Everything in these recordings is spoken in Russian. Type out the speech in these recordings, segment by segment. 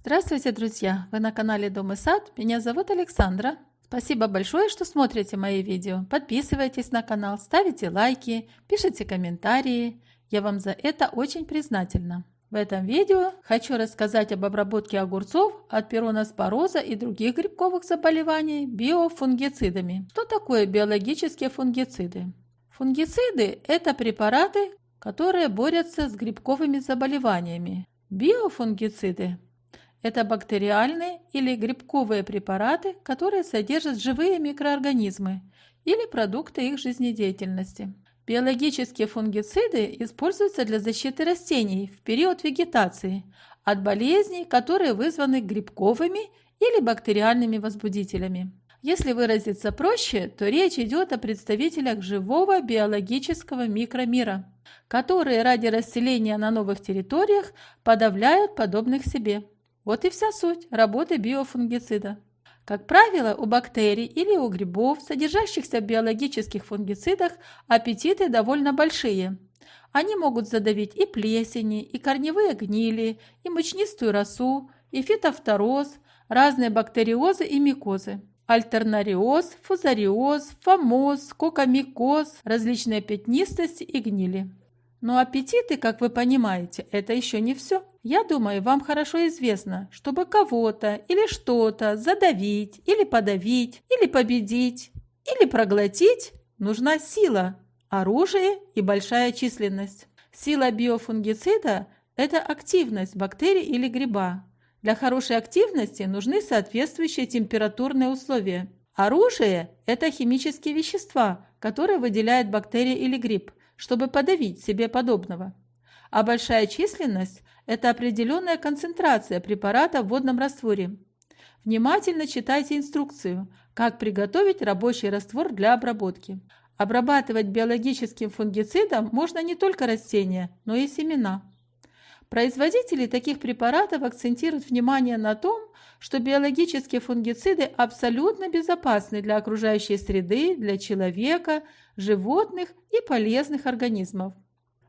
Здравствуйте, друзья! Вы на канале Дом и сад. Меня зовут Александра. Спасибо большое, что смотрите мои видео. Подписывайтесь на канал, ставите лайки, пишите комментарии. Я вам за это очень признательна. В этом видео хочу рассказать об обработке огурцов от пироноспороза и других грибковых заболеваний биофунгицидами. Что такое биологические фунгициды? Фунгициды – это препараты, которые борются с грибковыми заболеваниями. Биофунгициды – это бактериальные или грибковые препараты, которые содержат живые микроорганизмы или продукты их жизнедеятельности. Биологические фунгициды используются для защиты растений в период вегетации от болезней, которые вызваны грибковыми или бактериальными возбудителями. Если выразиться проще, то речь идет о представителях живого биологического микромира, которые ради расселения на новых территориях подавляют подобных себе. Вот и вся суть работы биофунгицида. Как правило, у бактерий или у грибов, содержащихся в биологических фунгицидах, аппетиты довольно большие. Они могут задавить и плесени, и корневые гнили, и мучнистую росу, и фитофтороз, разные бактериозы и микозы. Альтернариоз, фузариоз, фомоз, кокомикоз, различные пятнистости и гнили. Но аппетиты, как вы понимаете, это еще не все. Я думаю, вам хорошо известно, чтобы кого-то или что-то задавить, или подавить, или победить, или проглотить, нужна сила, оружие и большая численность. Сила биофунгицида – это активность бактерий или гриба. Для хорошей активности нужны соответствующие температурные условия. Оружие – это химические вещества, которые выделяет бактерия или гриб, чтобы подавить себе подобного. А большая численность – это определенная концентрация препарата в водном растворе. Внимательно читайте инструкцию, как приготовить рабочий раствор для обработки. Обрабатывать биологическим фунгицидом можно не только растения, но и семена. Производители таких препаратов акцентируют внимание на том, что биологические фунгициды абсолютно безопасны для окружающей среды, для человека, животных и полезных организмов.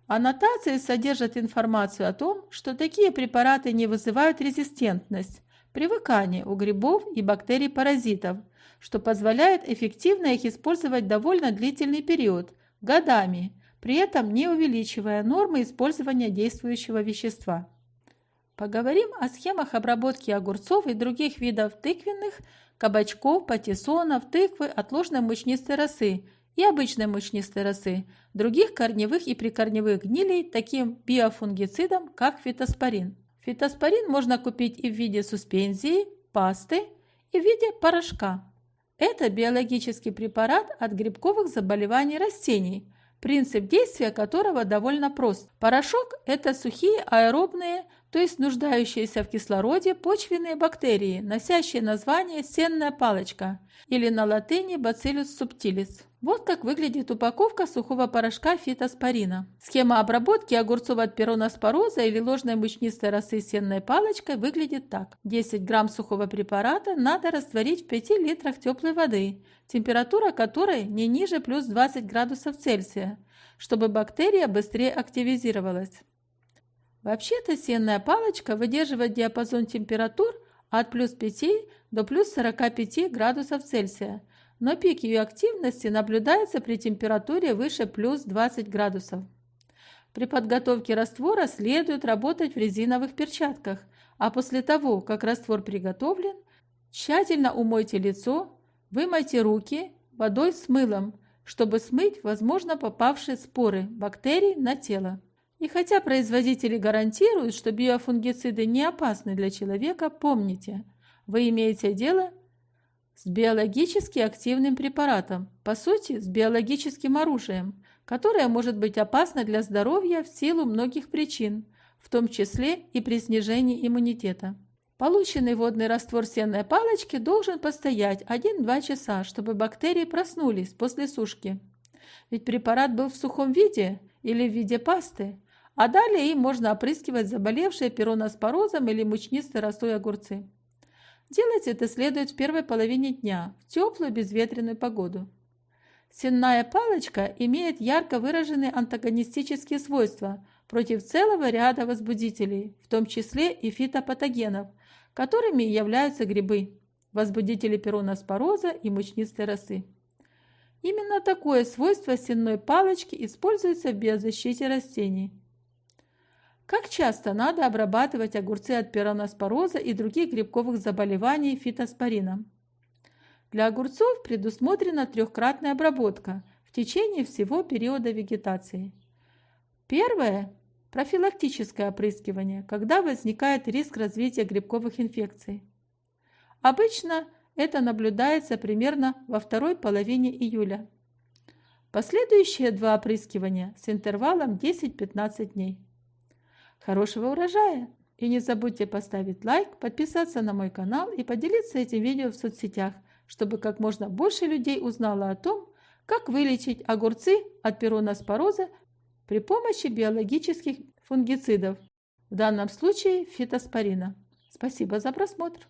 Аннотации содержат информацию о том, что такие препараты не вызывают резистентность, привыкание у грибов и бактерий-паразитов, что позволяет эффективно их использовать довольно длительный период – годами, при этом не увеличивая нормы использования действующего вещества. Поговорим о схемах обработки огурцов и других видов тыквенных, кабачков, патиссонов, тыквы, отложенной мучнистой росы и обычной мучнистой росы, других корневых и прикорневых гнилей таким биофунгицидом, как фитоспорин. Фитоспорин можно купить и в виде суспензии, пасты, и в виде порошка. Это биологический препарат от грибковых заболеваний растений, принцип действия которого довольно прост. Порошок – это сухие аэробные, то есть нуждающиеся в кислороде почвенные бактерии, носящие название сенная палочка или на латыни Bacillus subtilis. Вот как выглядит упаковка сухого порошка фитоспорина. Схема обработки огурцов от пироноспороза или ложной мучнистой росы сенной палочкой выглядит так. 10 грамм сухого препарата надо растворить в 5 литрах теплой воды, температура которой не ниже плюс 20 градусов Цельсия, чтобы бактерия быстрее активизировалась. Вообще-то сенная палочка выдерживает диапазон температур от плюс 5 до плюс 45 градусов Цельсия, но пик ее активности наблюдается при температуре выше плюс 20 градусов. При подготовке раствора следует работать в резиновых перчатках, а после того, как раствор приготовлен, тщательно умойте лицо, вымойте руки водой с мылом, чтобы смыть, возможно, попавшие споры бактерий на тело. И хотя производители гарантируют, что биофунгициды не опасны для человека, помните, вы имеете дело с биологически активным препаратом, по сути, с биологическим оружием, которое может быть опасно для здоровья в силу многих причин, в том числе и при снижении иммунитета. Полученный водный раствор сенной палочки должен постоять 1-2 часа, чтобы бактерии проснулись после сушки. Ведь препарат был в сухом виде или в виде пасты, а далее им можно опрыскивать заболевшие пироноспорозом или мучнистой росой огурцы. Делать это следует в первой половине дня, в теплую безветренную погоду. Сенная палочка имеет ярко выраженные антагонистические свойства против целого ряда возбудителей, в том числе и фитопатогенов, которыми являются грибы, возбудители пироноспороза и мучнистой росы. Именно такое свойство сенной палочки используется в биозащите растений. Как часто надо обрабатывать огурцы от пироноспороза и других грибковых заболеваний фитоспорином? Для огурцов предусмотрена трехкратная обработка в течение всего периода вегетации. Первое – профилактическое опрыскивание, когда возникает риск развития грибковых инфекций. Обычно это наблюдается примерно во второй половине июля. Последующие 2 опрыскивания с интервалом 10-15 дней. Хорошего урожая! И не забудьте поставить лайк, подписаться на мой канал и поделиться этим видео в соцсетях, чтобы как можно больше людей узнало о том, как вылечить огурцы от пироноспороза при помощи биологических фунгицидов, в данном случае фитоспорина. Спасибо за просмотр!